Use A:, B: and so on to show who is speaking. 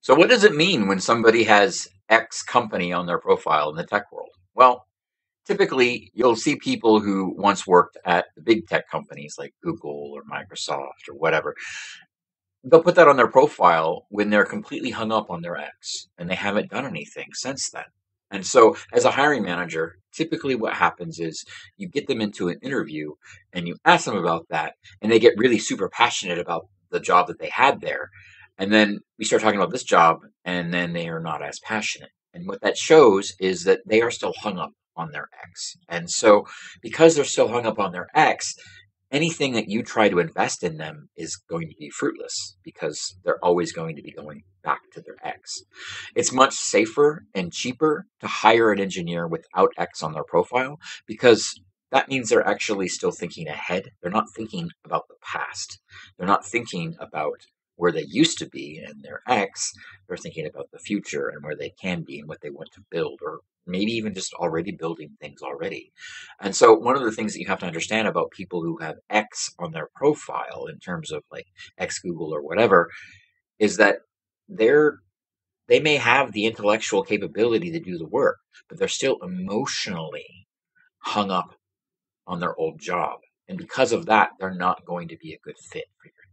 A: So, what does it mean when somebody has X company on their profile in the tech world? Well, typically you'll see people who once worked at the big tech companies like Google or Microsoft or whatever. They'll put that on their profile when they're completely hung up on their X and they haven't done anything since then. And so, as a hiring manager, typically what happens is you get them into an interview and you ask them about that, and they get really super passionate about the job that they had there. And then we start talking about this job, and then they are not as passionate. And what that shows is that they are still hung up on their X. And so, because they're still hung up on their X, anything that you try to invest in them is going to be fruitless because they're always going to be going back to their X. It's much safer and cheaper to hire an engineer without X on their profile because that means they're actually still thinking ahead. They're not thinking about the past. They're not thinking about where they used to be and their X. They're thinking about the future and where they can be and what they want to build, or maybe even just already building things already. And so, one of the things that you have to understand about people who have X on their profile, in terms of like X Google or whatever, is that they're they may have the intellectual capability to do the work, but they're still emotionally hung up on their old job. And because of that, they're not going to be a good fit for your